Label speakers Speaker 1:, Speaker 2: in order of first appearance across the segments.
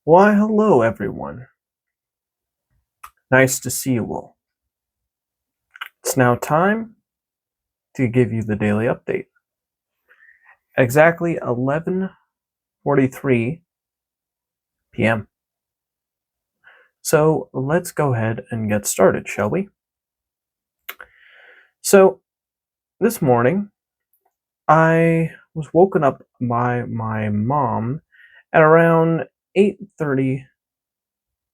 Speaker 1: Why, hello everyone. Nice to see you all. It's now time to give you the daily update. Exactly 11:43 p.m. So let's go ahead and get started, shall we? So this morning, I was woken up by my mom at around 8:30.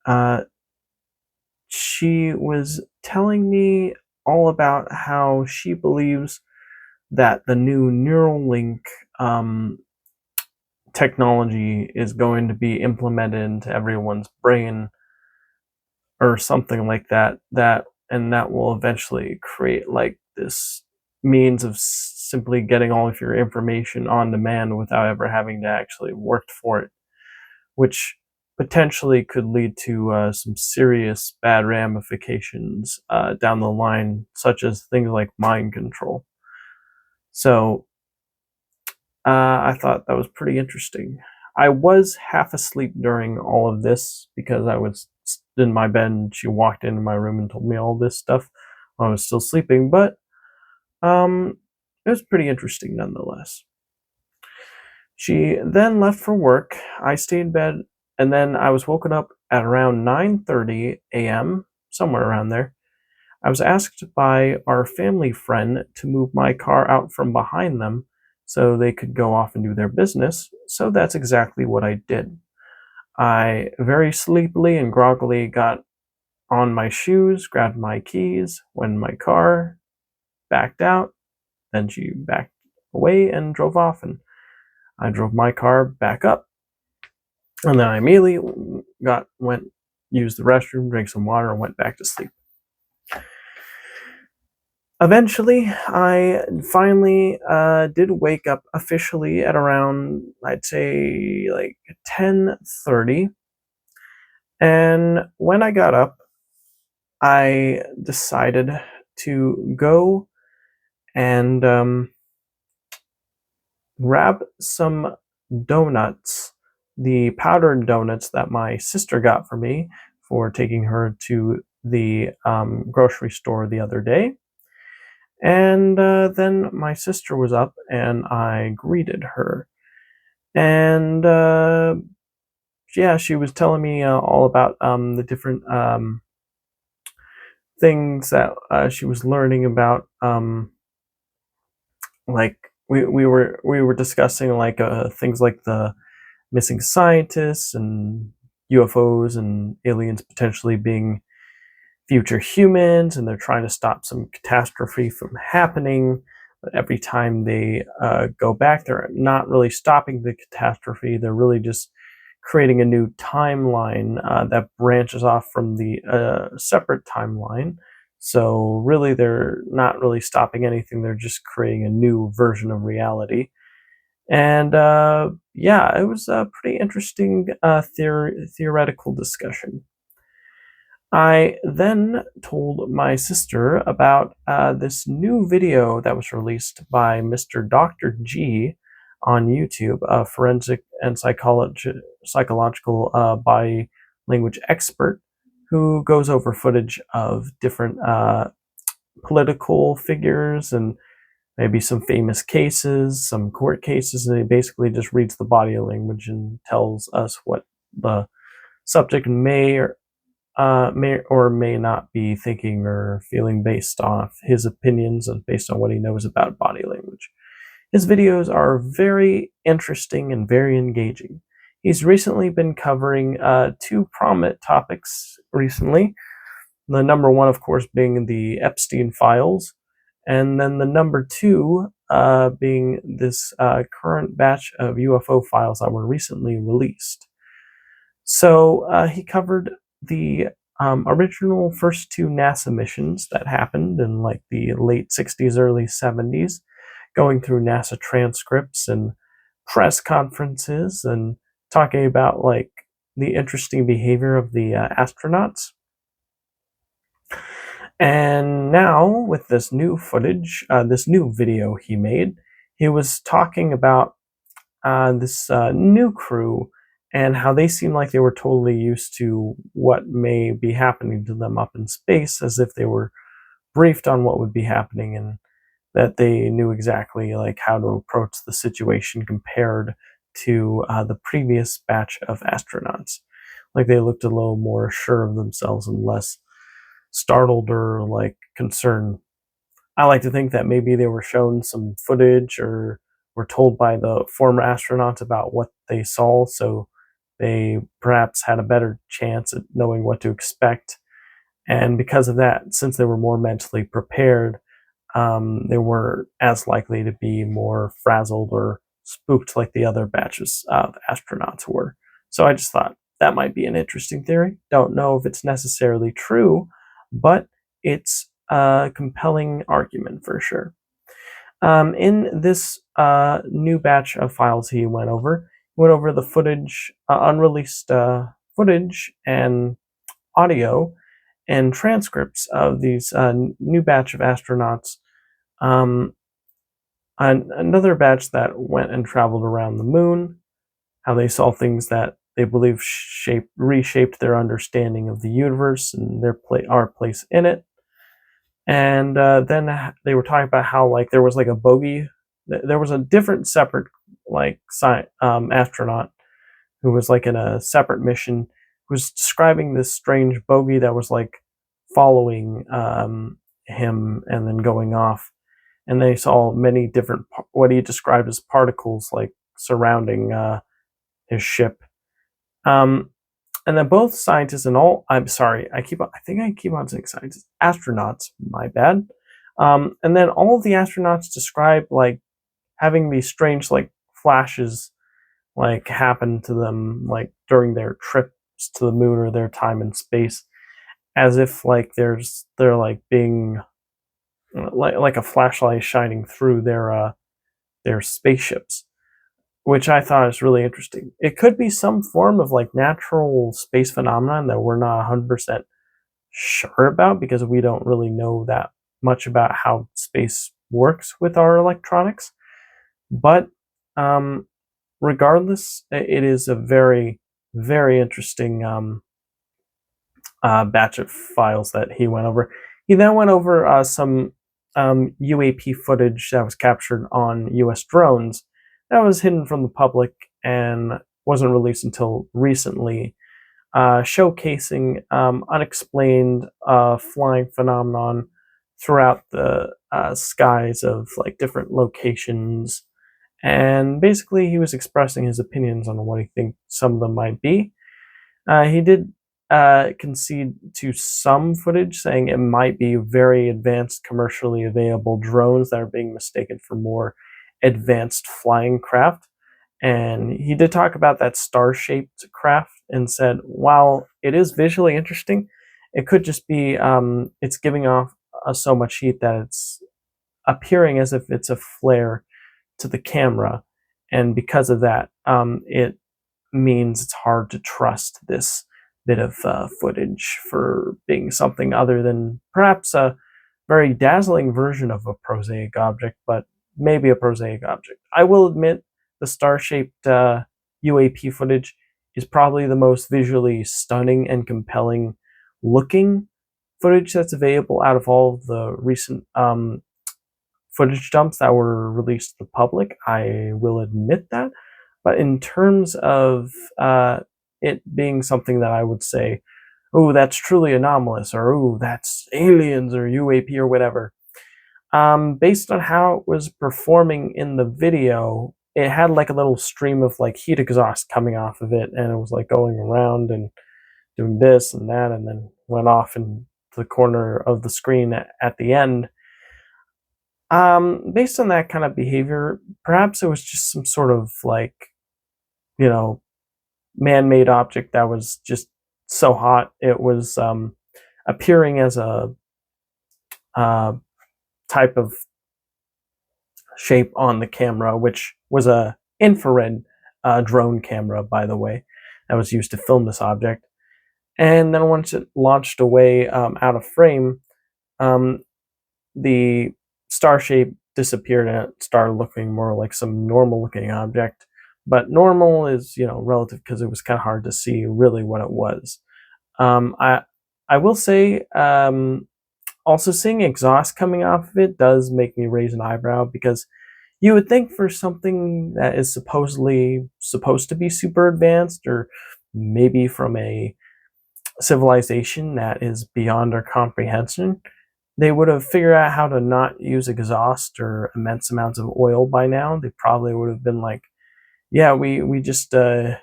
Speaker 1: Uh, she was telling me all about how she believes that the new Neuralink technology is going to be implemented into everyone's brain or something like that will eventually create like this means of simply getting all of your information on demand without ever having to actually work for it, which potentially could lead to some serious bad ramifications down the line, such as things like mind control. So I thought that was pretty interesting. I was half asleep during all of this because I was in my bed and she walked into my room and told me all this stuff while I was still sleeping, but it was pretty interesting nonetheless. She then left for work. I stayed in bed and then I was woken up at around 9:30 a.m., somewhere around there. I was asked by our family friend to move my car out from behind them so they could go off and do their business, so that's exactly what I did. I very sleepily and groggily got on my shoes, grabbed my keys, went in my car, backed out, then she backed away and drove off, and I drove my car back up. And then I immediately used the restroom, drank some water, and went back to sleep. Eventually, I finally did wake up officially at around, I'd say, like 10:30. And when I got up, I decided to go and grab some donuts, the powdered donuts that my sister got for me for taking her to the grocery store the other day. And then my sister was up and I greeted her. And yeah, she was telling me all about the different things that she was learning about. Like we were discussing like things like the missing scientists and UFOs and aliens potentially being future humans, and they're trying to stop some catastrophe from happening. But every time they go back, they're not really stopping the catastrophe. They're really just creating a new timeline that branches off from the separate timeline. So really, they're not really stopping anything. They're just creating a new version of reality. And yeah, it was a pretty interesting theoretical discussion. I then told my sister about this new video that was released by Mr. Dr. G on YouTube, a forensic and psychological body language expert who goes over footage of different political figures and maybe some famous cases, some court cases, and he basically just reads the body language and tells us what the subject may or may not be thinking or feeling based off his opinions and based on what he knows about body language. His videos are very interesting and very engaging. He's recently been covering two prominent topics recently. The number one, of course, being the Epstein files, and then the number two being this current batch of UFO files that were recently released. So he covered the original first two NASA missions that happened in like the late 60s, early 70s, going through NASA transcripts and press conferences and talking about like the interesting behavior of the astronauts. And now with this new footage, this new video he made, he was talking about this new crew and how they seemed like they were totally used to what may be happening to them up in space, as if they were briefed on what would be happening, and that they knew exactly like how to approach the situation compared to the previous batch of astronauts. Like they looked a little more sure of themselves and less startled or like concerned. I like to think that maybe they were shown some footage or were told by the former astronauts about what they saw, so they perhaps had a better chance at knowing what to expect. And because of that, since they were more mentally prepared, they weren't as likely to be more frazzled or spooked like the other batches of astronauts were. So I just thought that might be an interesting theory. Don't know if it's necessarily true, but it's a compelling argument for sure. In this new batch of files he went over the footage, unreleased footage and audio and transcripts of these new batch of astronauts. Um, Another batch that went and traveled around the moon, how they saw things that they believe reshaped their understanding of the universe and our place in it. And then they were talking about how like there was like a bogey. There was a different separate like astronaut who was like in a separate mission, who was describing this strange bogey that was like following him and then going off. And they saw many different what he described as particles like surrounding his ship. Um, and then both scientists and all I'm sorry, I think I keep on saying scientists, astronauts, my bad. And then all of the astronauts describe like having these strange like flashes like happen to them like during their trips to the moon or their time in space, as if like they're like being like a flashlight shining through their spaceships, which I thought is really interesting. It could be some form of like natural space phenomenon that we're not 100% sure about because we don't really know that much about how space works with our electronics. But regardless, it is a very, very interesting batch of files that he went over. He then went over some UAP footage that was captured on US drones that was hidden from the public and wasn't released until recently, showcasing unexplained flying phenomenon throughout the skies of like different locations. And basically, he was expressing his opinions on what he thinks some of them might be. He did concede to some footage, saying it might be very advanced, commercially available drones that are being mistaken for more advanced flying craft. And he did talk about that star-shaped craft and said, while it is visually interesting, it could just be it's giving off so much heat that it's appearing as if it's a flare to the camera, and because of that, it means it's hard to trust this bit of footage for being something other than perhaps a very dazzling version of a prosaic object, but maybe a prosaic object. I will admit the star-shaped UAP footage is probably the most visually stunning and compelling looking footage that's available out of all of the recent footage dumps that were released to the public. I will admit that. But in terms of it being something that I would say, oh, that's truly anomalous, or oh, that's aliens or UAP or whatever, based on how it was performing in the video, it had like a little stream of like heat exhaust coming off of it, and it was like going around and doing this and that, and then went off into the corner of the screen at the end. Based on that kind of behavior, perhaps it was just some sort of like, man-made object that was just so hot it was appearing as a type of shape on the camera, which was a infrared drone camera, by the way, that was used to film this object. And then once it launched away out of frame, the star shape disappeared and it started looking more like some normal looking object. but normal is, relative because it was kind of hard to see really what it was. I will say, also seeing exhaust coming off of it does make me raise an eyebrow, because you would think for something that is supposedly supposed to be super advanced, or maybe from a civilization that is beyond our comprehension, they would have figured out how to not use exhaust or immense amounts of oil by now. They probably would have been like, yeah, we just,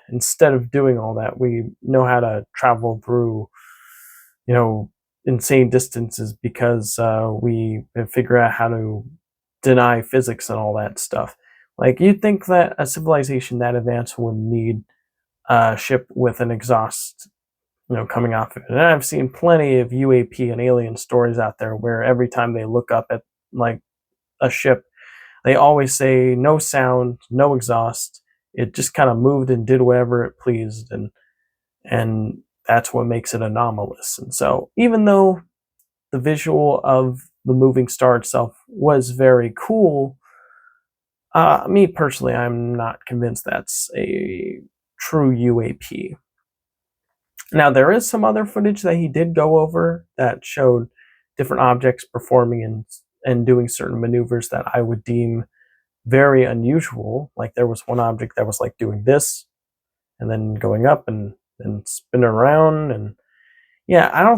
Speaker 1: instead of doing all that, we know how to travel through, you know, insane distances, because we figure out how to deny physics and all that stuff. Like, you'd think that a civilization that advanced would need a ship with an exhaust, coming off of it. And I've seen plenty of UAP and alien stories out there where every time they look up at like a ship, they always say no sound, no exhaust. It just kind of moved and did whatever it pleased, and that's what makes it anomalous. And so, even though the visual of the moving star itself was very cool, me personally, I'm not convinced that's a true UAP. Now, there is some other footage that he did go over that showed different objects performing and doing certain maneuvers that I would deem very unusual. Like, there was one object that was like doing this and then going up and spinning around. And yeah,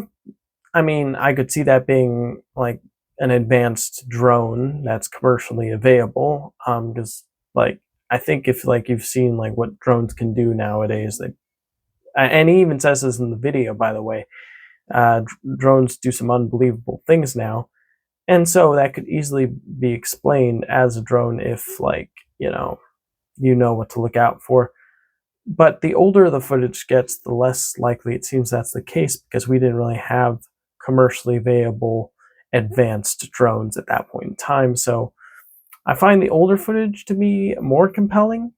Speaker 1: I mean, I could see that being like an advanced drone that's commercially available. Because like, I think if like you've seen like what drones can do nowadays, and he even says this in the video, by the way, drones do some unbelievable things now. And so that could easily be explained as a drone if, like, what to look out for. But the older the footage gets, the less likely it seems that's the case, because we didn't really have commercially available advanced drones at that point in time. So I find the older footage to be more compelling,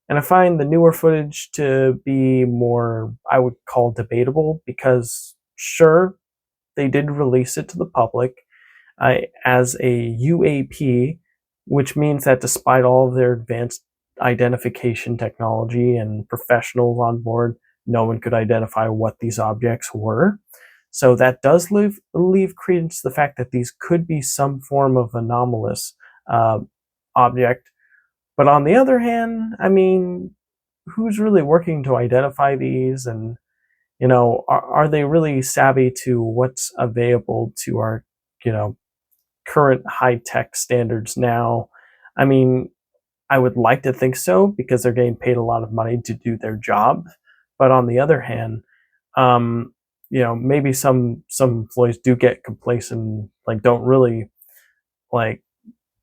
Speaker 1: and I find the newer footage to be more, I would call, debatable, because sure, they did release it to the public as a UAP, which means that despite all of their advanced identification technology and professionals on board, no one could identify what these objects were. So that does leave credence to the fact that these could be some form of anomalous uh, object. But on the other hand, I mean, who's really working to identify these? And, are they really savvy to what's available to our, you know, current high tech standards now? I mean, I would like to think so, because they're getting paid a lot of money to do their job. But on the other hand, maybe some employees do get complacent, like don't really like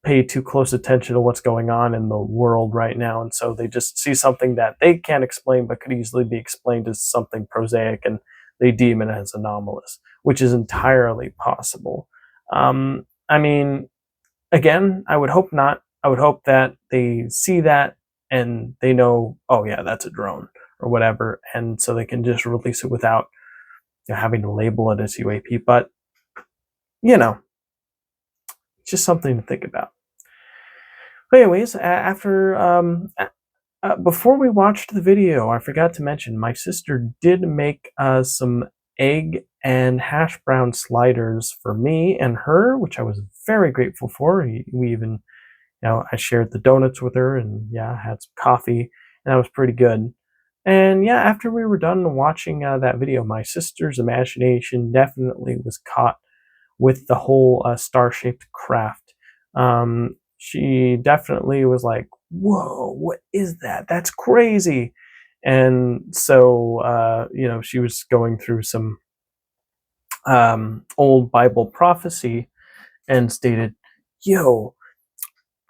Speaker 1: pay too close attention to what's going on in the world right now, and so they just see something that they can't explain but could easily be explained as something prosaic, and they deem it as anomalous, which is entirely possible. I mean, again, I would hope not. I would hope that they see that and they know, oh yeah, that's a drone or whatever, and so they can just release it without having to label it as UAP. But you know, it's just something to think about. But anyways, after before we watched the video, I forgot to mention my sister did make some egg and hash brown sliders for me and her, which I was very grateful for. We even, I shared the donuts with her, and yeah, had some coffee, and that was pretty good. And yeah, after we were done watching that video, my sister's imagination definitely was caught with the whole star-shaped craft. She definitely was like, "Whoa, what is that? That's crazy!" And so, she was going through some old Bible prophecy and stated, "Yo,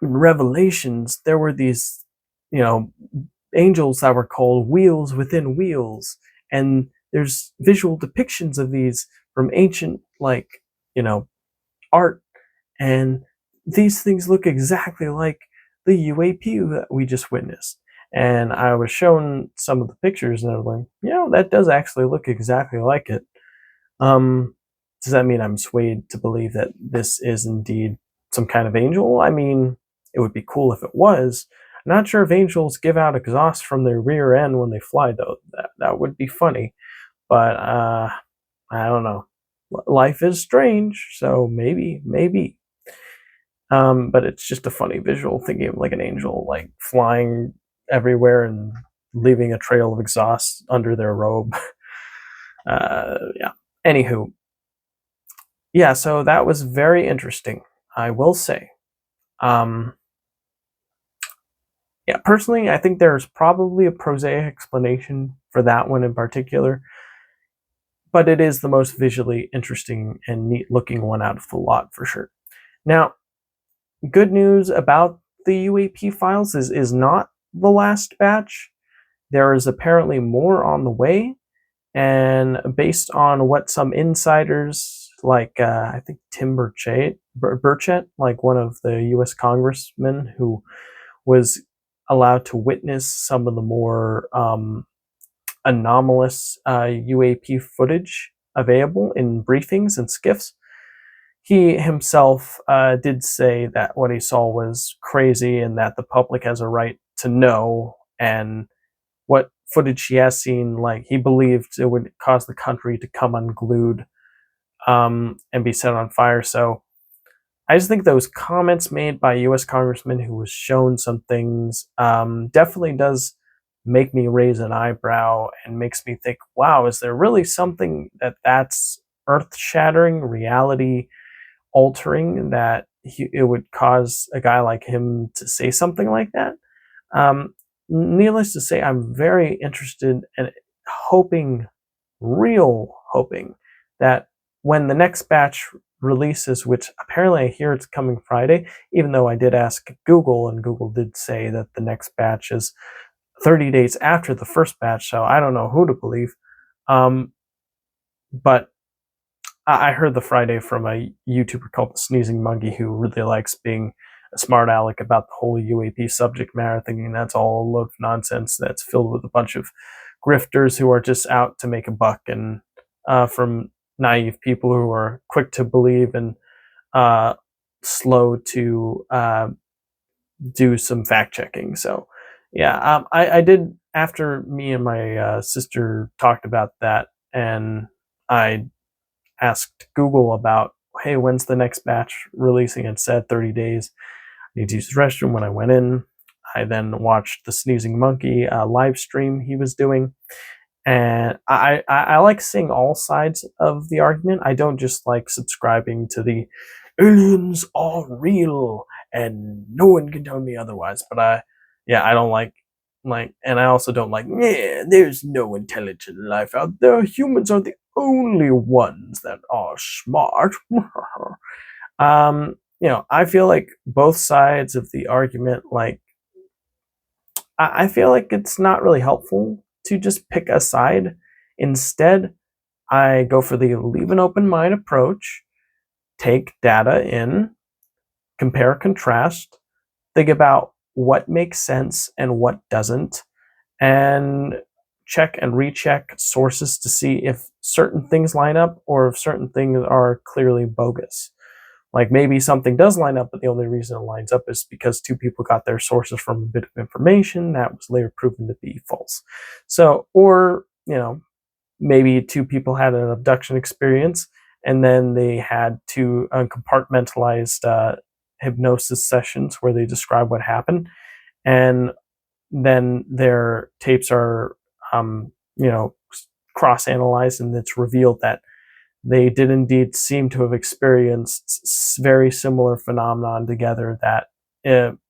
Speaker 1: in Revelations, there were these, you know, angels that were called wheels within wheels, and there's visual depictions of these from ancient, like, art, and these things look exactly like the UAP that we just witnessed." And I was shown some of the pictures, and I was like, that does actually look exactly like it. Does that mean I'm swayed to believe that this is indeed some kind of angel? I mean, it would be cool if it was. Not sure if angels give out exhaust from their rear end when they fly, though. That would be funny, but I don't know. Life is strange, so maybe. But it's just a funny visual thinking of like an angel like flying everywhere and leaving a trail of exhaust under their robe. Yeah. Anywho, yeah. So that was very interesting, I will say. Um, yeah. Personally, I think there's probably a prosaic explanation for that one in particular, but it is the most visually interesting and neat looking one out of the lot for sure. Now, good news about the UAP files is not the last batch. There is apparently more on the way, and based on what some insiders, like I think Tim Burchett, like one of the U.S. congressmen who was allowed to witness some of the more anomalous UAP footage available in briefings and skiffs, he himself did say that what he saw was crazy and that the public has a right to know. And what footage he has seen, like he believed it would cause the country to come unglued and be set on fire. So I just think those comments made by U.S. Congressman who was shown some things definitely does make me raise an eyebrow and makes me think, wow, is there really something that's earth-shattering, reality altering, that it would cause a guy like him to say something like that? Um, Needless to say, I'm very interested and hoping, real hoping, that when the next batch releases, which apparently I hear it's coming Friday, even though I did ask Google, and Google did say that the next batch is 30 days after the first batch, so I don't know who to believe. But I heard the Friday from a YouTuber called the Sneezing Monkey, who really likes being a smart aleck about the whole UAP subject matter, thinking that's all a load of nonsense that's filled with a bunch of grifters who are just out to make a buck, and from naive people who are quick to believe and slow to do some fact checking. So, yeah, I did, after me and my sister talked about that, and I asked Google about, hey, when's the next batch releasing? It said 30 days. I need to use the restroom. When I went in, I then watched the Sneezing Monkey live stream he was doing. And I like seeing all sides of the argument. I don't just like subscribing to the aliens are real and no one can tell me otherwise. But I don't like, and I also don't like, yeah, there's no intelligent life out there. Humans are the only ones that are smart. I feel like both sides of the argument, like, I feel like it's not really helpful to just pick a side. Instead, I go for the leave an open mind approach, take data in, compare, contrast, think about what makes sense and what doesn't, and check and recheck sources to see if certain things line up or if certain things are clearly bogus. Like maybe something does line up, but the only reason it lines up is because two people got their sources from a bit of information that was later proven to be false. So, or, maybe two people had an abduction experience and then they had two compartmentalized hypnosis sessions where they describe what happened. And then their tapes are, cross analyzed, and it's revealed that they did indeed seem to have experienced very similar phenomenon together that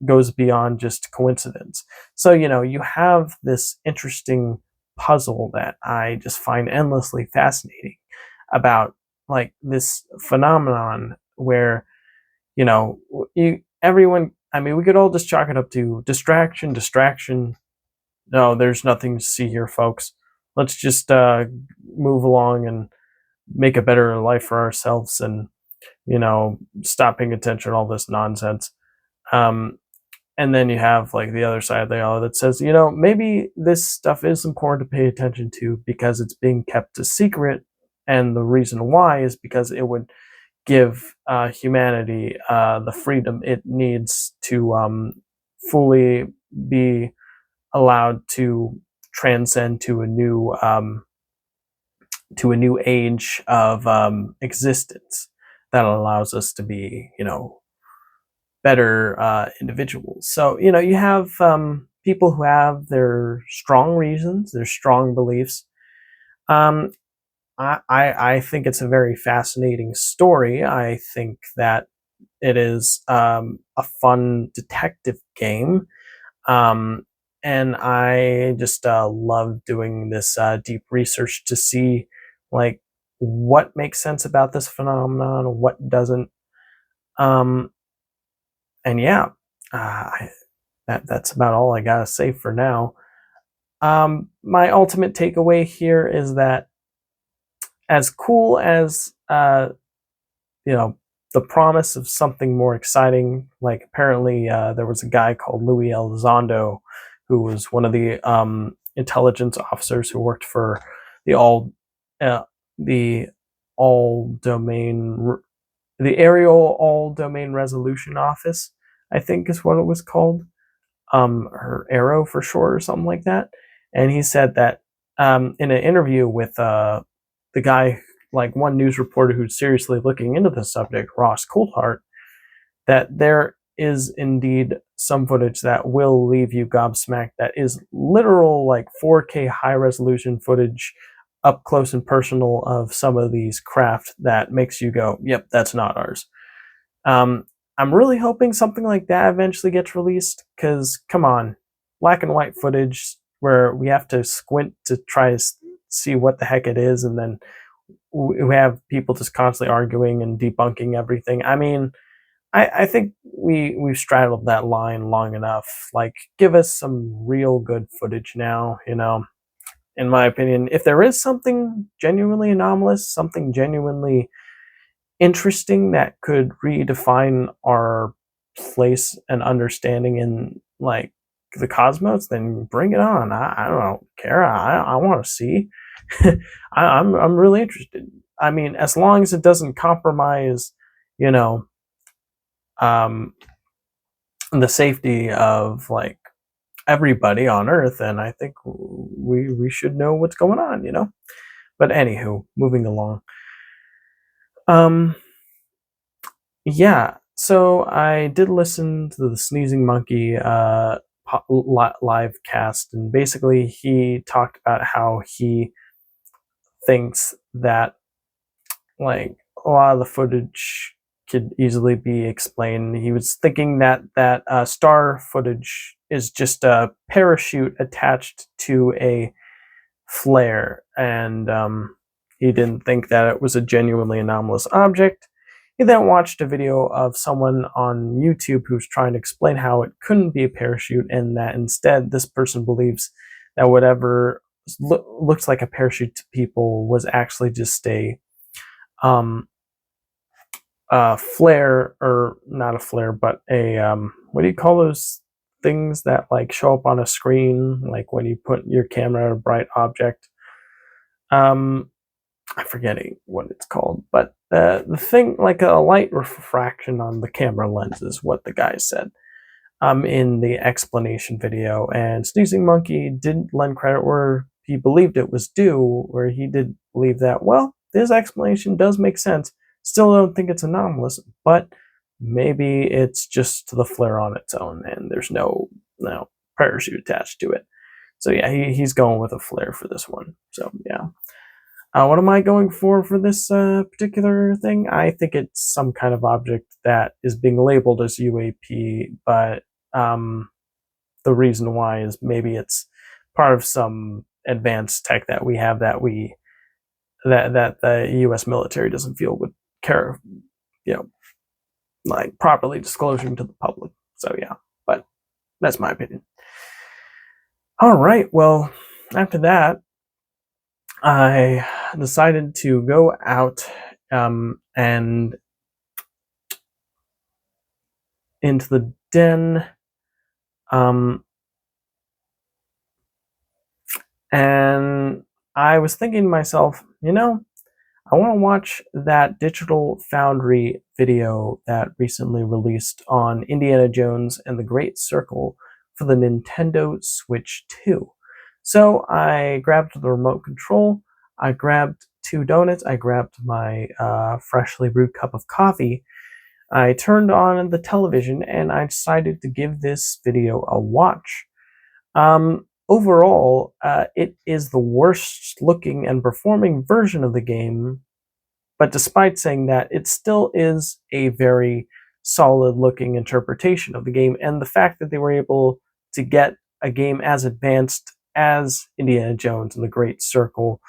Speaker 1: goes beyond just coincidence. So, you have this interesting puzzle that I just find endlessly fascinating about, like, this phenomenon where, everyone, I mean, we could all just chalk it up to distraction. No, there's nothing to see here, folks. Let's just move along and make a better life for ourselves, and stop paying attention to all this nonsense. And then you have like the other side of the aisle that says, maybe this stuff is important to pay attention to because it's being kept a secret, and the reason why is because it would give humanity the freedom it needs to fully be allowed to transcend to a new age of existence that allows us to be, better individuals. So, you have people who have their strong reasons, their strong beliefs. Um, I think it's a very fascinating story. I think that it is a fun detective game. Um, and I just love doing this deep research to see like what makes sense about this phenomenon, what doesn't. Um, and yeah, that's about all I gotta say for now. My ultimate takeaway here is that as cool as you know the promise of something more exciting, like apparently there was a guy called Louis Elizondo who was one of the intelligence officers who worked for the uh, the all domain the aerial all domain resolution office, I think is what it was called, or Arrow for short, or something like that. And he said that in an interview with the guy, like one news reporter who's seriously looking into the subject, Ross Coulthart, that there is indeed some footage that will leave you gobsmacked. That is literal, like 4K high resolution footage up close and personal of some of these craft that makes you go, "Yep, that's not ours." Um, I'm really hoping something like that eventually gets released because, come on, black and white footage where we have to squint to try to see what the heck it is, and then we have people just constantly arguing and debunking everything. I mean, I think we've straddled that line long enough. Like, give us some real good footage now. In my opinion, if there is something genuinely anomalous, something genuinely interesting that could redefine our place and understanding in like the cosmos, then bring it on. I don't care. I want to see. I'm really interested. I mean, as long as it doesn't compromise, you know, um, the safety of like everybody on Earth, and I think we should know what's going on. But anywho, moving along. Um, Yeah, so I did listen to the Sneezing Monkey live cast, and basically he talked about how he thinks that like a lot of the footage could easily be explained. He was thinking that star footage is just a parachute attached to a flare, and he didn't think that it was a genuinely anomalous object. He then watched a video of someone on YouTube who's trying to explain how it couldn't be a parachute, and that instead this person believes that whatever looks like a parachute to people was actually just um, a flare, or not a flare, but a what do you call those things that like show up on a screen, like when you put your camera at a bright object? Um, I'm forgetting what it's called, but the thing, like a light refraction on the camera lens, is what the guy said in the explanation video. And Sneezing Monkey didn't lend credit where he believed it was due, where he did believe that, well, this explanation does make sense. Still don't think it's anomalous, but maybe it's just the flare on its own and there's no parachute attached to it. So yeah, he's going with a flare for this one. So yeah. What am I going for this particular thing? I think it's some kind of object that is being labeled as UAP, but the reason why is maybe it's part of some advanced tech that we have that the U.S. military doesn't feel would care, you know, like properly disclosing to the public. So yeah, but that's my opinion. All right, well, after that, I decided to go out and into the den, um, and I was thinking to myself, I want to watch that Digital Foundry video that recently released on Indiana Jones and the Great Circle for the Nintendo Switch 2. So I grabbed the remote control, I grabbed 2 donuts, I grabbed my freshly brewed cup of coffee, I turned on the television, and I decided to give this video a watch. Overall, it is the worst looking and performing version of the game, but despite saying that, it still is a very solid looking interpretation of the game, and the fact that they were able to get a game as advanced as Indiana Jones and the Great Circle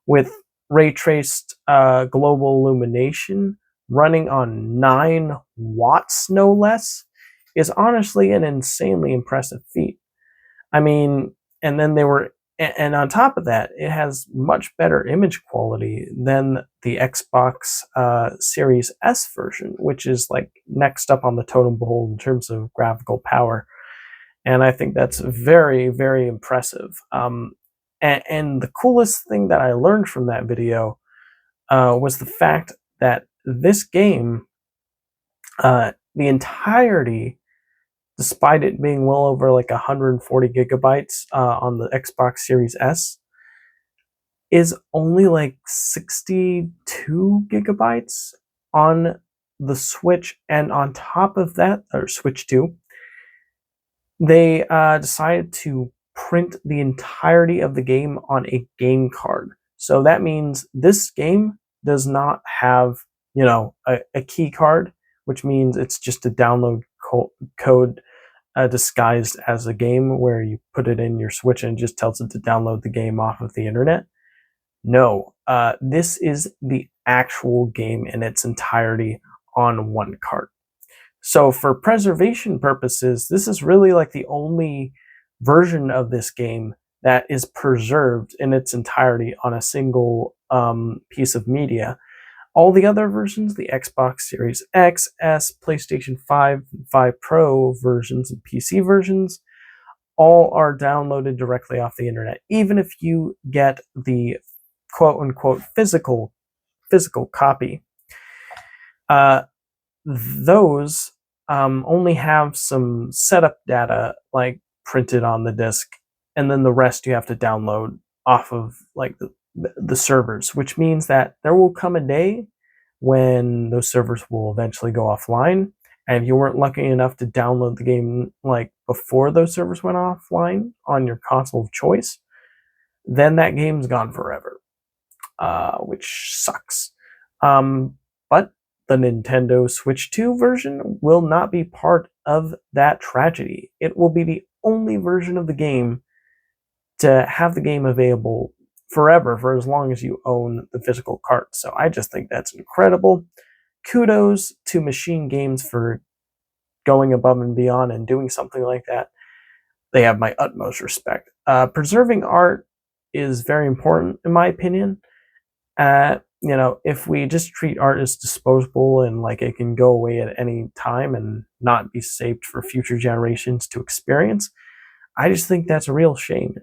Speaker 1: with ray traced global illumination running on 9 watts, no less, is honestly an insanely impressive feat. I mean, and then they were, and on top of that, it has much better image quality than the Xbox Series S version, which is like next up on the totem pole in terms of graphical power. And I think that's very, very impressive. And the coolest thing that I learned from that video was the fact that this game, the entirety, despite it being well over like 140 gigabytes on the Xbox Series S, is only like 62 gigabytes on the Switch. And on top of that, or Switch 2, they decided to print the entirety of the game on a game card. So that means this game does not have, a key card, which means it's just a download code disguised as a game where you put it in your Switch and it just tells it to download the game off of the internet. No, this is the actual game in its entirety on one card. So for preservation purposes, this is really like the only version of this game that is preserved in its entirety on a single piece of media. All the other versions, the Xbox Series X, S, PlayStation 5, 5 Pro versions, and PC versions, all are downloaded directly off the internet. Even if you get the quote-unquote physical copy, those only have some setup data like printed on the disk, and then the rest you have to download off of like the servers, which means that there will come a day when those servers will eventually go offline, and if you weren't lucky enough to download the game like before those servers went offline on your console of choice, then that game's gone forever, which sucks. But the Nintendo Switch 2 version will not be part of that tragedy. It will be the only version of the game to have the game available forever for as long as you own the physical card. So I just think that's incredible. Kudos to Machine Games for going above and beyond and doing something like that. They have my utmost respect. Preserving art is very important, in my opinion. If we just treat art as disposable and like it can go away at any time and not be saved for future generations to experience, I just think that's a real shame.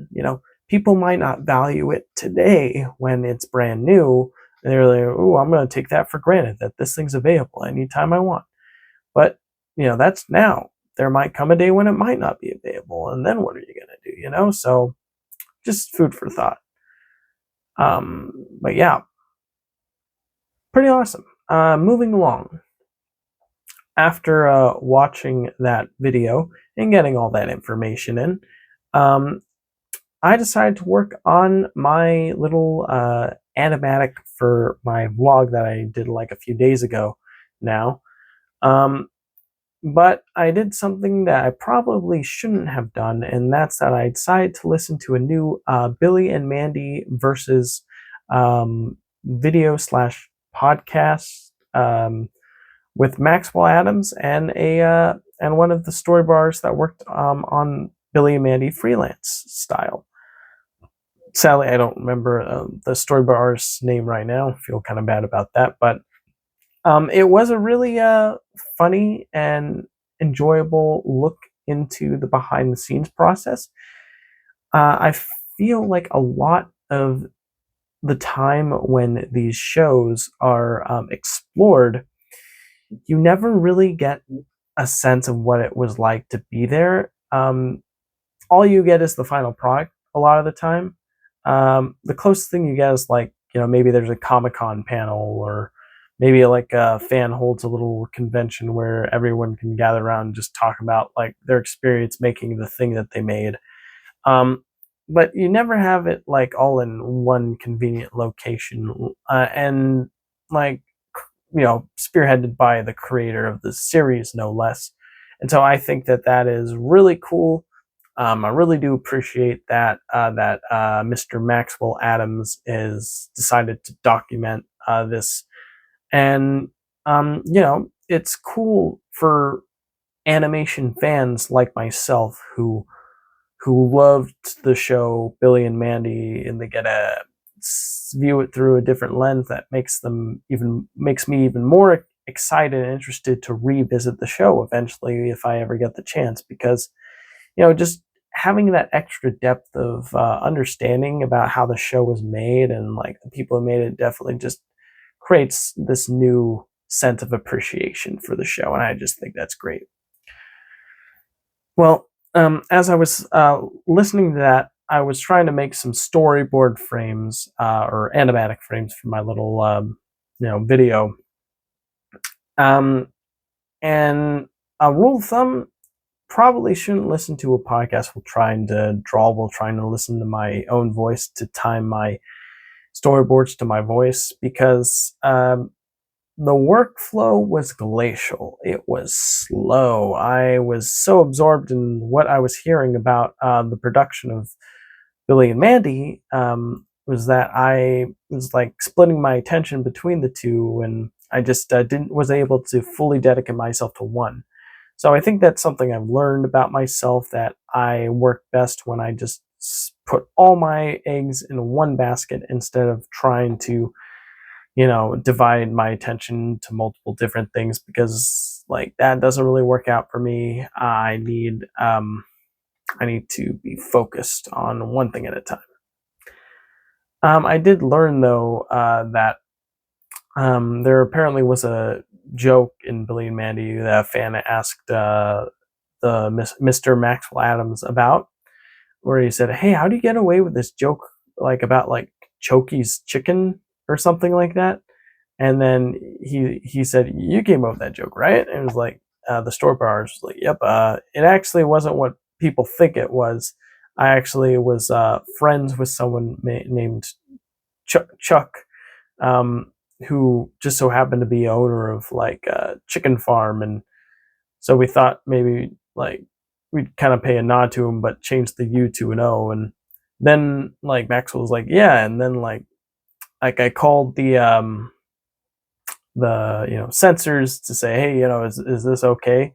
Speaker 1: People might not value it today when it's brand new. They're like, oh, I'm going to take that for granted that this thing's available anytime I want. But, that's now. There might come a day when it might not be available. And then what are you going to do, So just food for thought. But yeah, pretty awesome. Moving along. After watching that video and getting all that information in, I decided to work on my little animatic for my vlog that I did like a few days ago now. But I did something that I probably shouldn't have done, and that's that I decided to listen to a new Billy and Mandy versus video / podcast with Maxwell Adams and one of the story bars that worked on Billy and Mandy freelance style. Sadly, I don't remember the story bar's name right now. I feel kind of bad about that, but it was a really funny and enjoyable look into the behind the scenes process. I feel like a lot of the time when these shows are explored, you never really get a sense of what it was like to be there. all you get is the final product a lot of the time. The closest thing you get is like, maybe there's a Comic-Con panel, or maybe like a fan holds a little convention where everyone can gather around and just talk about like their experience making the thing that they made. Um, but you never have it like all in one convenient location, and like, spearheaded by the creator of the series, no less. And so I think that that is really cool. I really do appreciate that Mr. Maxwell Adams is decided to document this, and it's cool for animation fans like myself who loved the show Billy and Mandy, and they get to view it through a different lens that makes me even more excited and interested to revisit the show eventually if I ever get the chance, because just having that extra depth of understanding about how the show was made and like the people who made it definitely just creates this new sense of appreciation for the show, and I just think that's great. Well, as I was listening to that, I was trying to make some storyboard frames or animatic frames for my little video. And a rule of thumb: probably shouldn't listen to a podcast while trying to listen to my own voice to time my storyboards to my voice, because the workflow was glacial. It was slow. I was so absorbed in what I was hearing about the production of Billy and Mandy, was that I was like splitting my attention between the two, and I just didn't was able to fully dedicate myself to one. So I think that's something I've learned about myself, that I work best when I just put all my eggs in one basket instead of trying to divide my attention to multiple different things, because like that doesn't really work out for me. I need to be focused on one thing at a time. I did learn though that there apparently was a joke in Billy and Mandy that a fan asked Mr. Maxwell Adams about, where he said, "Hey, how do you get away with this joke like about like Chokey's chicken or something like that?" And then he said, "You came up with that joke, right?" And it was like the store bar was like, "Yep." It actually wasn't what people think it was. I actually was friends with someone named Chuck, um, who just so happened to be owner of like a chicken farm, and so we thought maybe like we'd kind of pay a nod to him, but change the U to an O. And then like Maxwell was like, "Yeah," and then like I called the censors to say, "Hey, is this okay?"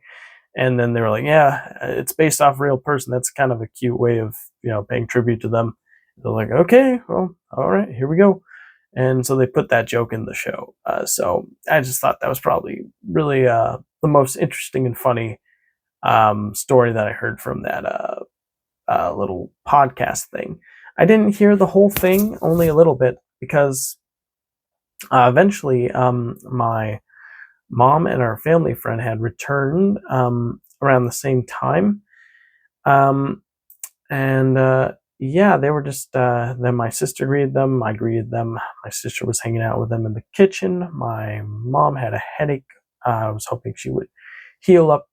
Speaker 1: And then they were like, "Yeah, it's based off a real person." That's kind of a cute way of paying tribute to them. They're like, "Okay, well, all right, here we go." And so they put that joke in the show. So I just thought that was probably really the most interesting and funny story that I heard from that little podcast thing. I didn't hear the whole thing, only a little bit, because eventually my mom and our family friend had returned around the same time. Um, and yeah, they were just, then my sister greeted them, I greeted them. My sister was hanging out with them in the kitchen. My mom had a headache. I was hoping she would heal up.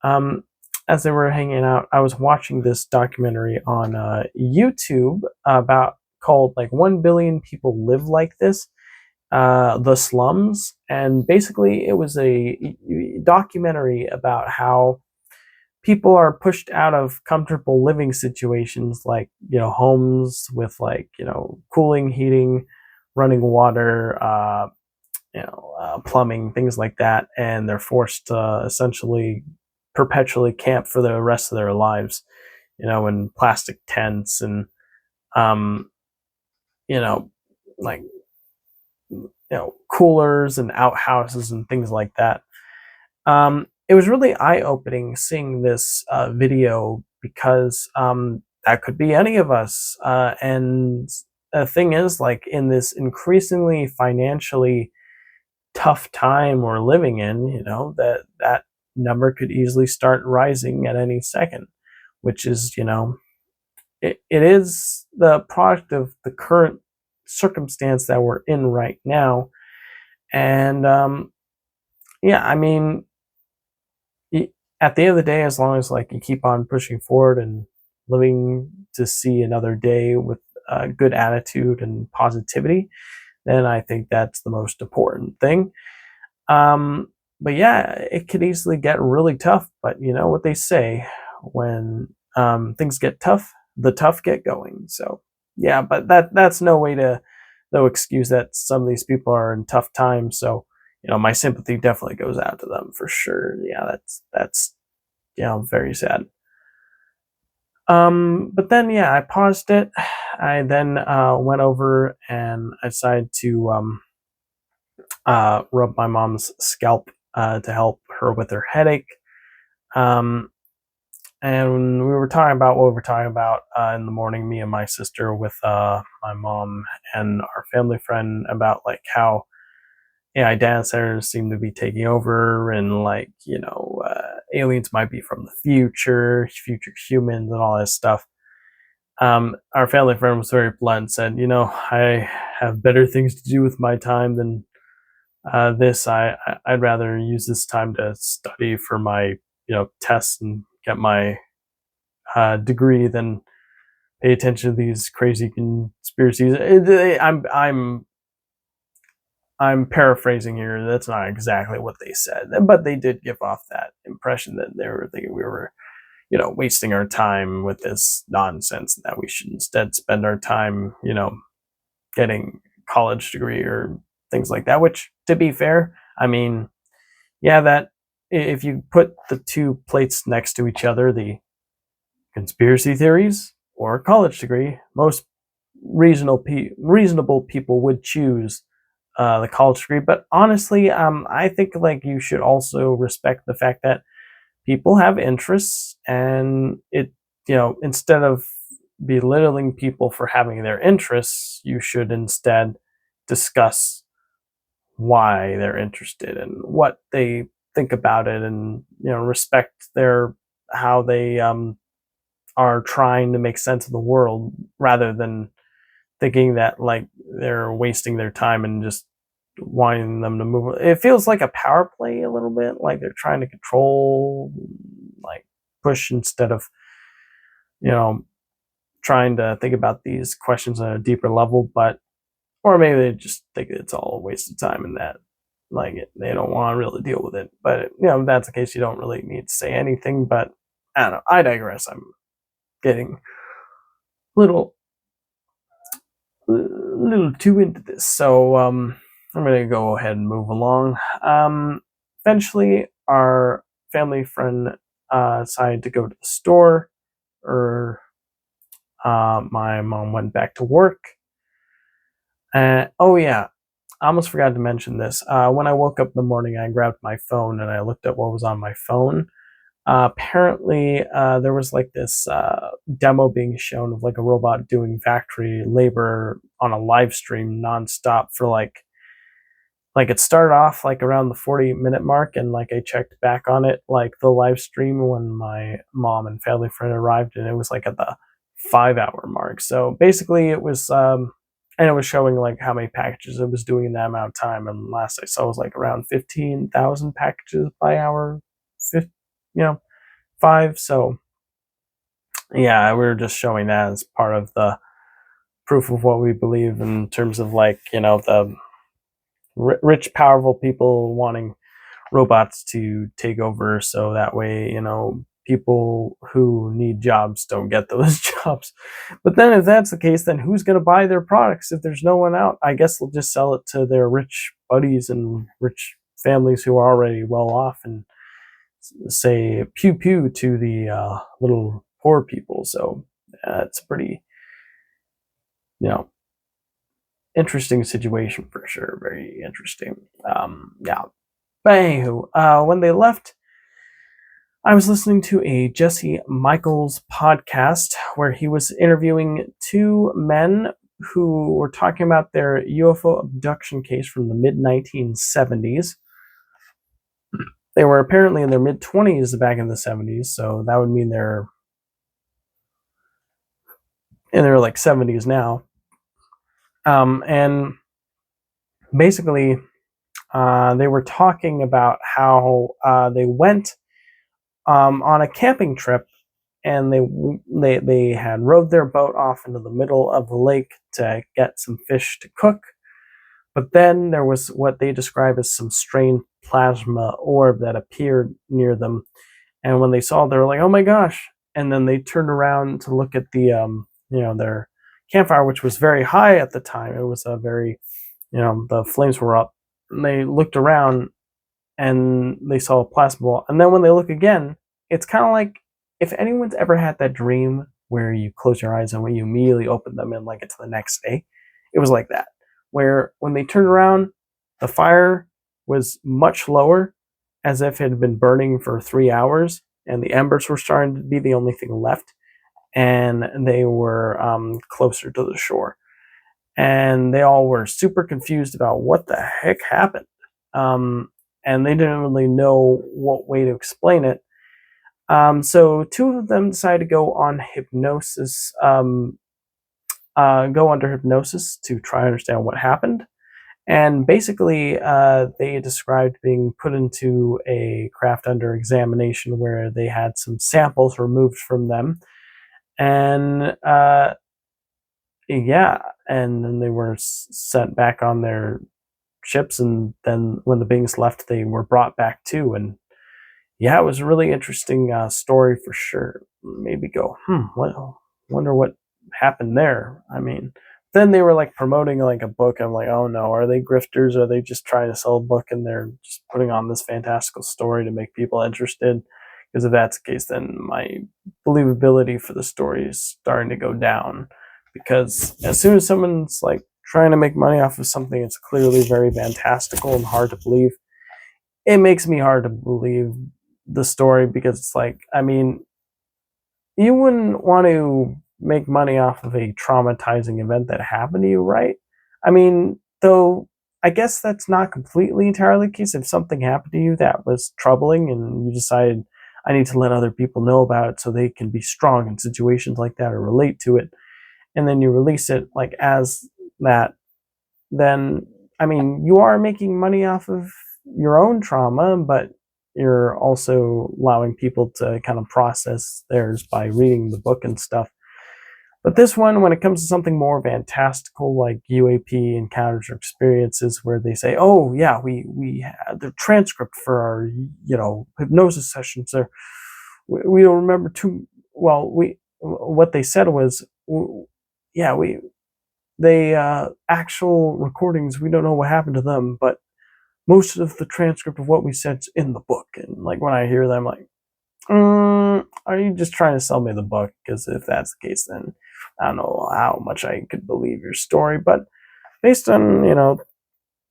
Speaker 1: Um, as they were hanging out, I was watching this documentary on YouTube about called like 1 Billion People Live Like This, the slums. And basically it was a documentary about how people are pushed out of comfortable living situations, like homes with like cooling, heating, running water, plumbing, things like that, and they're forced to essentially perpetually camp for the rest of their lives, in plastic tents and um like coolers and outhouses and things like that. It was really eye-opening seeing this video, because that could be any of us. And the thing is, like in this increasingly financially tough time we're living in, that number could easily start rising at any second, which is, it is the product of the current circumstance that we're in right now. And yeah, I mean, at the end of the day, as long as like you keep on pushing forward and living to see another day with a good attitude and positivity, then I think that's the most important thing. But yeah, it could easily get really tough. But you know what they say, when things get tough, the tough get going. So yeah, but that's no way to no excuse that some of these people are in tough times. So my sympathy definitely goes out to them for sure. Yeah, that's very sad. But then yeah, I paused it. I then went over and I decided to rub my mom's scalp to help her with her headache. Um, and we were talking about what we were talking about in the morning, me and my sister with my mom and our family friend, about like how AI data centers seem to be taking over, and like aliens might be from the future humans, and all this stuff. Our family friend was very blunt, said, I have better things to do with my time than this. I'd rather use this time to study for my tests and get my degree than pay attention to these crazy conspiracies. I'm paraphrasing here. That's not exactly what they said, but they did give off that impression that they were thinking we were wasting our time with this nonsense, and that we should instead spend our time getting a college degree or things like that. Which, to be fair, I mean, yeah, that if you put the two plates next to each other, the conspiracy theories or a college degree, most reasonable people would choose the college degree. But honestly, I think like you should also respect the fact that people have interests, and instead of belittling people for having their interests, you should instead discuss why they're interested and what they think about it, and respect their how they are trying to make sense of the world, rather than thinking that like they're wasting their time and just wanting them to move. It feels like a power play a little bit, like they're trying to control, like push, instead of you know trying to think about these questions on a deeper level. But or maybe they just think it's all a waste of time, and that like they don't want to really deal with it. But if that's the case, you don't really need to say anything. But I don't know, I digress. I'm getting a little too into this, so I'm gonna go ahead and move along. Eventually our family friend decided to go to the store, or my mom went back to work. Oh yeah, I almost forgot to mention this. When I woke up in the morning, I grabbed my phone and I looked at what was on my phone. Apparently, there was like this demo being shown of like a robot doing factory labor on a live stream nonstop for like it started off like around the 40-minute mark, and like I checked back on it, like the live stream, when my mom and family friend arrived, and it was like at the 5-hour mark. So basically it was and it was showing like how many packages it was doing in that amount of time, and last I saw was like around 15,000 packages by hour, you know 5. So yeah, we were just showing that as part of the proof of what we believe, in terms of like the rich powerful people wanting robots to take over, so that way people who need jobs don't get those jobs. But then if that's the case, then who's going to buy their products if there's no one out? I guess they'll just sell it to their rich buddies and rich families who are already well off, and say pew pew to the little poor people. So it's a pretty you know interesting situation for sure, very interesting. Yeah, but anywho, when they left, I was listening to a Jesse Michaels podcast where he was interviewing two men who were talking about their UFO abduction case from the mid 1970s. They were apparently in their mid-20s back in the 70s, so that would mean they're in their like 70s now. And basically, they were talking about how they went on a camping trip, and they had rowed their boat off into the middle of the lake to get some fish to cook. But then there was what they describe as some strange plasma orb that appeared near them, and when they saw it, they were like, "Oh my gosh!" And then they turned around to look at the their campfire, which was very high at the time. It was a very the flames were up, and they looked around and they saw a plasma ball. And then when they look again, it's kind of like if anyone's ever had that dream where you close your eyes and when you immediately open them and like it's the next day, it was like that. Where when they turned around, the fire was much lower, as if it had been burning for 3 hours, and the embers were starting to be the only thing left, and they were closer to the shore. And they all were super confused about what the heck happened. And they didn't really know what way to explain it. So two of them decided to go on hypnosis, go under hypnosis to try and understand what happened. And basically, they described being put into a craft under examination where they had some samples removed from them. And yeah, and then they were sent back on their ships. And then when the beings left, they were brought back too. And yeah, it was a really interesting story for sure. Maybe go, well, wonder what happened there. I mean, then they were like promoting like a book. I'm like, oh no, are they grifters? Are they just trying to sell a book and they're just putting on this fantastical story to make people interested? Because if that's the case, then my believability for the story is starting to go down. Because as soon as someone's like trying to make money off of something, it's clearly very fantastical and hard to believe. It makes me hard to believe the story because it's like, I mean, you wouldn't want to make money off of a traumatizing event that happened to you, right? I mean, though, I guess that's not completely entirely the case. If something happened to you that was troubling and you decided, I need to let other people know about it so they can be strong in situations like that or relate to it, and then you release it like as that, then, I mean, you are making money off of your own trauma, but you're also allowing people to kind of process theirs by reading the book and stuff. But this one, when it comes to something more fantastical like UAP encounters or experiences, where they say, "Oh yeah, we had the transcript for our hypnosis sessions," or we don't remember too well. We what they said was, "Yeah, we they actual recordings. We don't know what happened to them, but most of the transcript of what we said's in the book." And like when I hear that, I'm like, are you just trying to sell me the book? Because if that's the case, then I don't know how much I could believe your story. But based on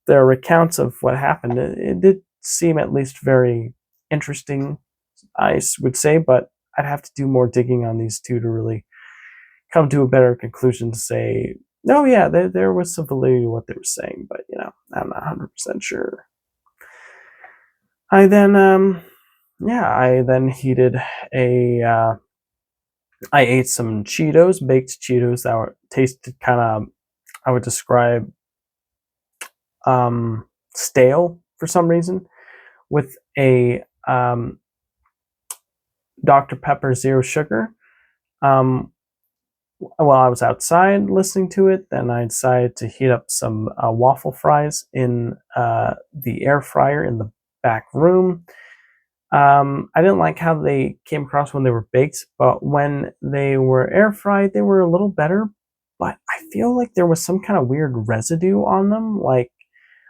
Speaker 1: their recounts of what happened, it did seem at least very interesting, I would say. But I'd have to do more digging on these two to really come to a better conclusion to say, no, yeah, there was some validity to what they were saying. But I'm not 100% sure. I then heated a. I ate some Cheetos, baked Cheetos that tasted kind of, I would describe, stale for some reason, with a Dr. Pepper Zero Sugar. While I was outside listening to it, then I decided to heat up some waffle fries in the air fryer in the back room. I didn't like how they came across when they were baked, but when they were air fried, they were a little better. But I feel like there was some kind of weird residue on them. Like,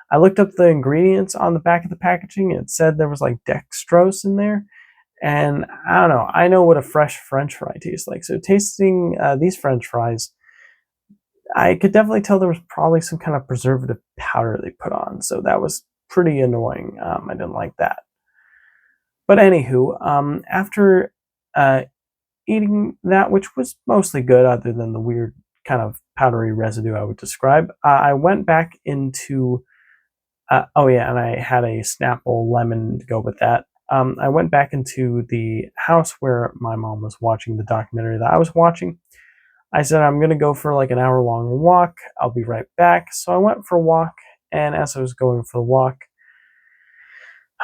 Speaker 1: I looked up the ingredients on the back of the packaging, and it said there was like dextrose in there. And I don't know. I know what a fresh French fry tastes like. So tasting these French fries, I could definitely tell there was probably some kind of preservative powder they put on. So that was pretty annoying. I didn't like that. But anywho, after eating that, which was mostly good, other than the weird kind of powdery residue I would describe, I went back into Oh yeah, and I had a Snapple lemon to go with that. I went back into the house where my mom was watching the documentary that I was watching. I said, I'm going to go for like an hour long walk. I'll be right back. So I went for a walk. And as I was going for the walk,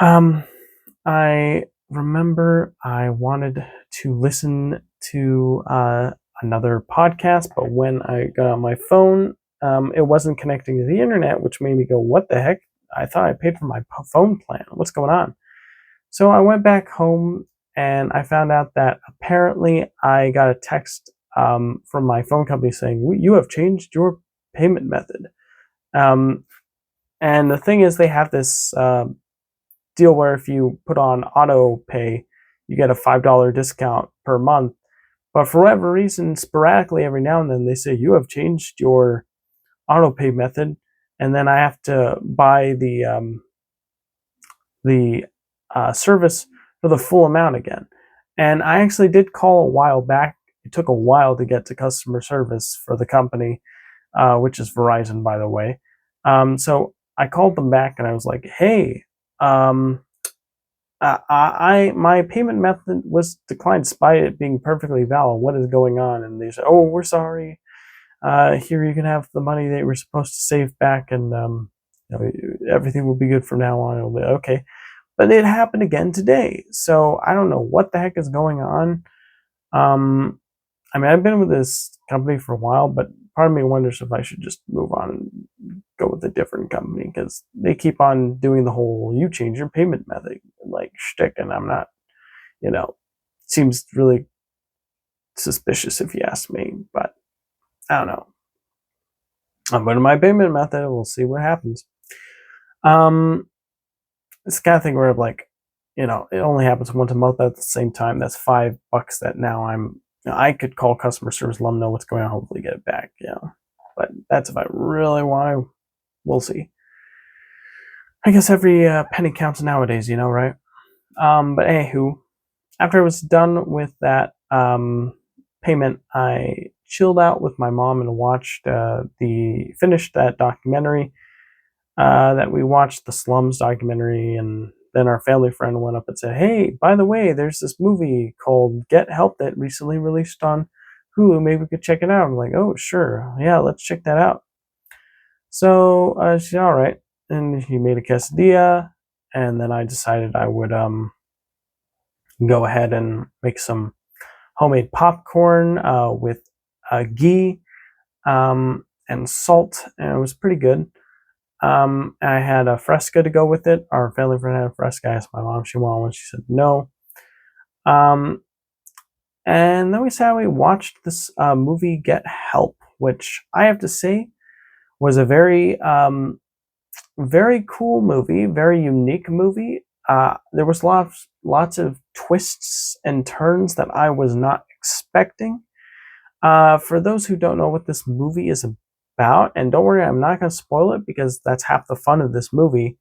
Speaker 1: um, I remember I wanted to listen to another podcast, but when I got on my phone, it wasn't connecting to the internet, which made me go, what the heck? I thought I paid for my phone plan. What's going on? So I went back home and I found out that apparently I got a text from my phone company saying, you have changed your payment method. Um, and the thing is, they have this deal where if you put on auto pay, you get a $5 discount per month. But for whatever reason, sporadically every now and then, they say, you have changed your auto pay method. And then I have to buy the service for the full amount again. And I actually did call a while back. It took a while to get to customer service for the company, which is Verizon, by the way. So I called them back and I was like, "Hey, um, my payment method was declined despite it being perfectly valid. What is going on?" And they said, "Oh, we're sorry. Here you can have the money that you were supposed to save back, and everything will be good from now on." It'll be okay. But it happened again today. So I don't know what the heck is going on. Um, I mean, I've been with this company for a while, but part of me wonders if I should just move on and go with a different company because they keep on doing the whole "you change your payment method" like shtick, and I'm not, seems really suspicious if you ask me. But I don't know. I'm going to my payment method. We'll see what happens. Um, it's the kind of thing where like, it only happens once a month at the same time. That's $5 that now I could call customer service, let them know what's going on, hopefully get it back, But that's if I really want to. We'll see. I guess every penny counts nowadays, right? But anywho, after I was done with that payment, I chilled out with my mom and watched finished that documentary that we watched, the Slums documentary, and then our family friend went up and said, "Hey, by the way, there's this movie called Get Help that recently released on Hulu. Maybe we could check it out." I'm like, "Oh, sure, yeah, let's check that out." So she said, "All right," and he made a quesadilla, and then I decided I would go ahead and make some homemade popcorn with ghee and salt, and it was pretty good. I had a Fresca to go with it. Our family friend had a Fresca. I asked my mom if she wanted one. She said no. Um, and then we watched this movie, Get Help, which I have to say was a very cool movie, very unique movie. There was lots of twists and turns that I was not expecting. For those who don't know what this movie is about, and don't worry, I'm not going to spoil it because that's half the fun of this movie.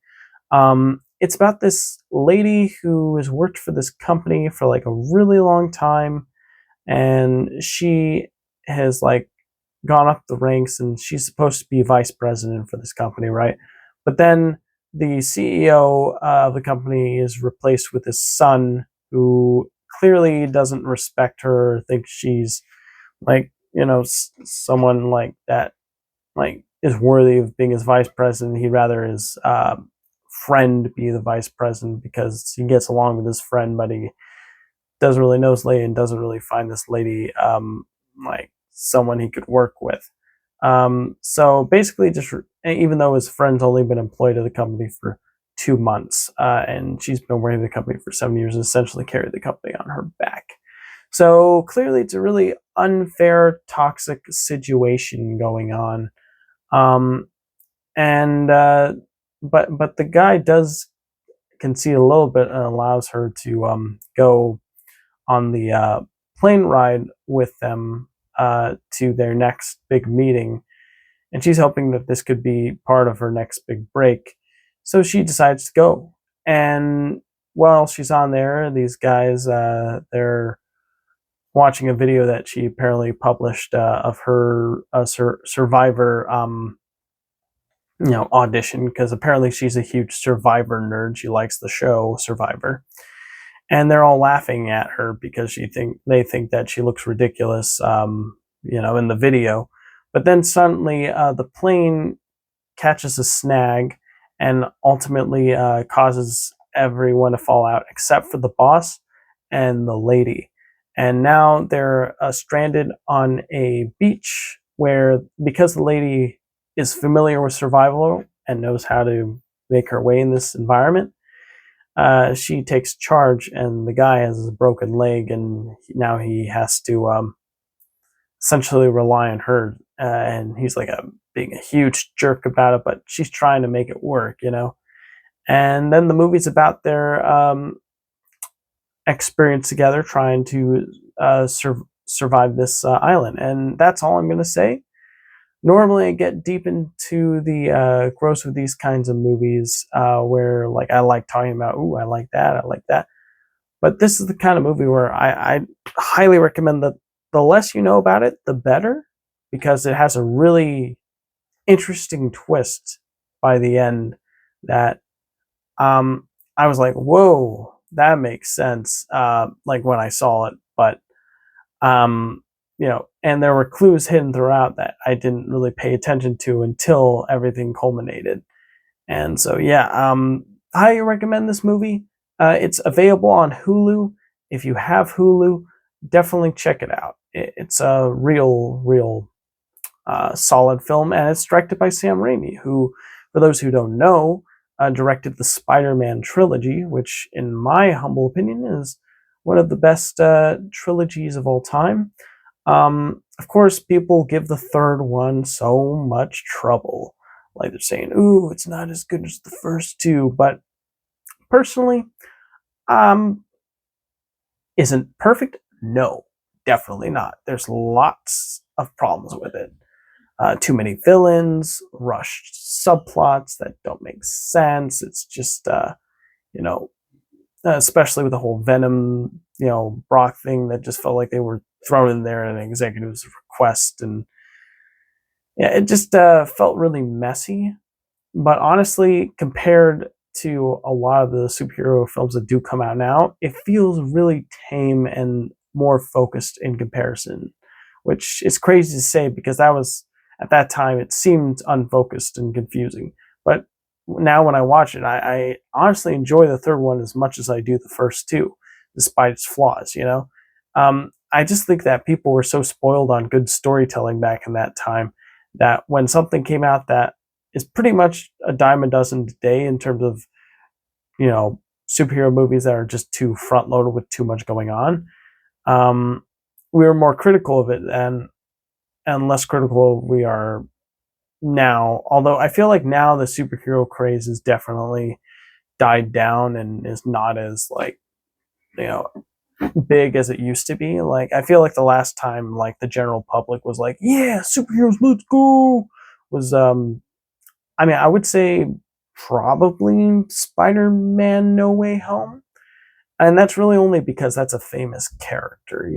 Speaker 1: It's about this lady who has worked for this company for like a really long time, and she has like gone up the ranks, and she's supposed to be vice president for this company, right? But then the CEO of the company is replaced with his son, who clearly doesn't respect her, thinks she's like someone like that like is worthy of being his vice president. He'd rather his friend be the vice president because he gets along with his friend, but he doesn't really know this lady and doesn't really find this lady like someone he could work with. So basically, just even though his friend's only been employed at the company for 2 months, and she's been working at the company for 7 years, and essentially carried the company on her back. So clearly, it's a really unfair, toxic situation going on. Um, and but the guy does concede a little bit and allows her to go on the plane ride with them to their next big meeting, and she's hoping that this could be part of her next big break. So she decides to go, and while she's on there, these guys they're watching a video that she apparently published of her Survivor audition, because apparently she's a huge Survivor nerd. She likes the show Survivor, and they're all laughing at her because they think that she looks ridiculous, in the video. But then suddenly, the plane catches a snag and ultimately causes everyone to fall out except for the boss and the lady. And now they're stranded on a beach where, because the lady is familiar with survival and knows how to make her way in this environment, she takes charge, and the guy has a broken leg, and now he has to essentially rely on her. And he's like being a huge jerk about it, but she's trying to make it work. And then the movie's about their experience together, trying to survive this island. And that's all I'm going to say. Normally, I get deep into the gross with these kinds of movies, where like I like talking about, ooh, I like that, I like that. But this is the kind of movie where I highly recommend that the less you know about it, the better, because it has a really interesting twist by the end that I was like, whoa, that makes sense. Like when I saw it, but and there were clues hidden throughout that I didn't really pay attention to until everything culminated. And so, yeah, highly recommend this movie. It's available on Hulu. If you have Hulu, definitely check it out. It's a real solid film, and it's directed by Sam Raimi, who, for those who don't know, directed the Spider-Man trilogy, which, in my humble opinion, is one of the best trilogies of all time. Of course, people give the third one so much trouble. Like they're saying, ooh, it's not as good as the first two. But personally, um, isn't perfect? No, definitely not. There's lots of problems with it. Too many villains, rushed subplots that don't make sense. It's just, you know, especially with the whole Venom, Brock thing that just felt like they were thrown in there at an executive's request. And yeah, it just felt really messy. But honestly, compared to a lot of the superhero films that do come out now, it feels really tame and more focused in comparison, which is crazy to say because that was, at that time, it seemed unfocused and confusing. But now when I watch it, I honestly enjoy the third one as much as I do the first two, despite its flaws. I just think that people were so spoiled on good storytelling back in that time that when something came out that is pretty much a dime a dozen today in terms of, you know, superhero movies that are just too front loaded with too much going on. Um, we were more critical of it and less critical we are now. Although I feel like now the superhero craze has definitely died down and is not as like, you know, big as it used to be. Like I feel like the last time like the general public was like, yeah, superheroes, let's go, was I mean, I would say probably Spider-Man No Way Home. And that's really only because that's a famous character.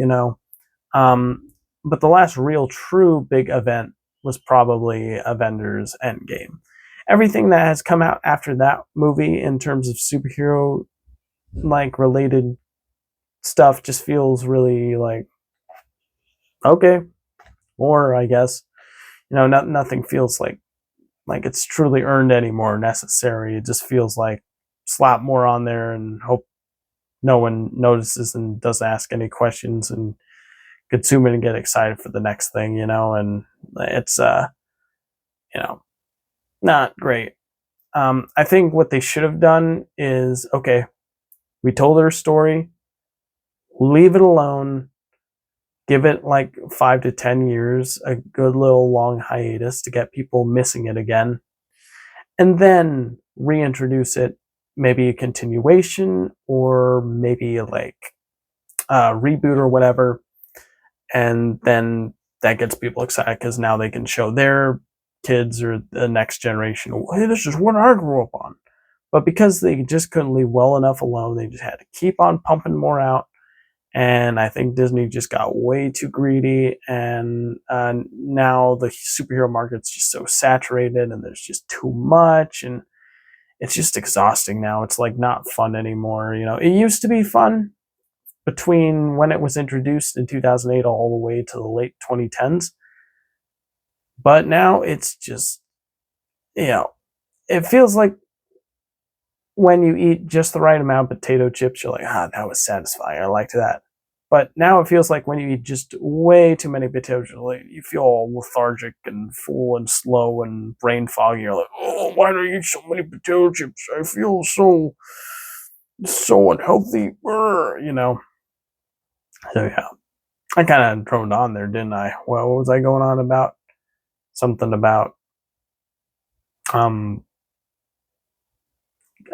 Speaker 1: But the last real true big event was probably Avengers Endgame. Everything that has come out after that movie in terms of superhero like related stuff just feels really like okay, or I guess nothing feels like it's truly earned anymore, necessary. It just feels like slap more on there and hope no one notices and doesn't ask any questions and consume it and get excited for the next thing. And it's you know not great. I think what they should have done is, okay, we told our story, leave it alone, give it like 5 to 10 years, a good little long hiatus to get people missing it again, and then reintroduce it, maybe a continuation or maybe like a reboot or whatever. And then that gets people excited because now they can show their kids or the next generation, hey, this is what I grew up on. But because they just couldn't leave well enough alone, they just had to keep on pumping more out. And I think Disney just got way too greedy, and now the superhero market's just so saturated, and there's just too much, and it's just exhausting now. It's like not fun anymore. It used to be fun between when it was introduced in 2008 all the way to the late 2010s, but now it's just, it feels like when you eat just the right amount of potato chips, you're like, that was satisfying. I liked that. But now it feels like when you eat just way too many potato chips, you feel all lethargic and full and slow and brain foggy. You're like, oh, why do I eat so many potato chips? I feel so unhealthy. So yeah, I kind of droned on there, didn't I? Well, what was I going on about? Something about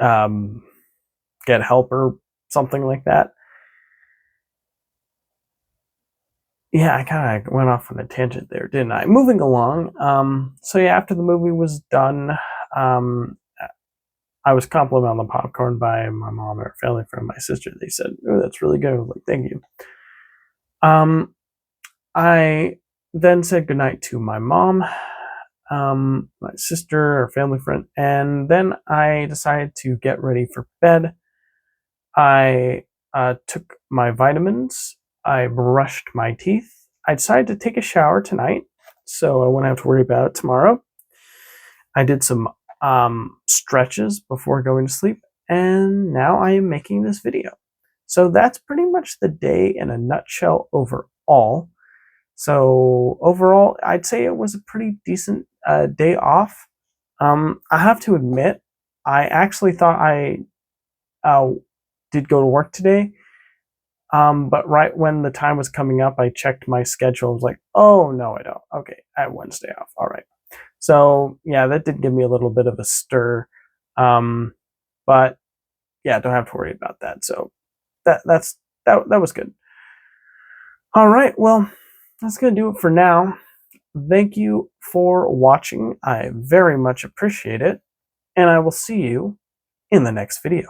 Speaker 1: um get help or something like that. Yeah, I kind of went off on a tangent there, didn't I? Moving along. So yeah, after the movie was done, um, I was complimented on the popcorn by my mom and her family friend, my sister. They said, "Oh, that's really good." I was like, "Thank you." Um, I then said goodnight to my mom, my sister, her family friend, and then I decided to get ready for bed. I took my vitamins. I brushed my teeth. I decided to take a shower tonight, so I won't have to worry about it tomorrow. I did some stretches before going to sleep, and now I am making this video. So that's pretty much the day in a nutshell overall. So overall, I'd say it was a pretty decent day off. I have to admit, I actually thought I uh, did go to work today. But right when the time was coming up, I checked my schedule. I was like, oh, no, I don't. Okay, I have Wednesday off. All right. So, yeah, that did give me a little bit of a stir. But, yeah, don't have to worry about that. So that was good. All right, well, that's going to do it for now. Thank you for watching. I very much appreciate it. And I will see you in the next video.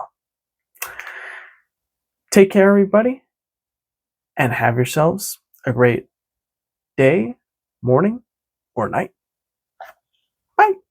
Speaker 1: Take care, everybody, and have yourselves a great day, morning, or night. Bye.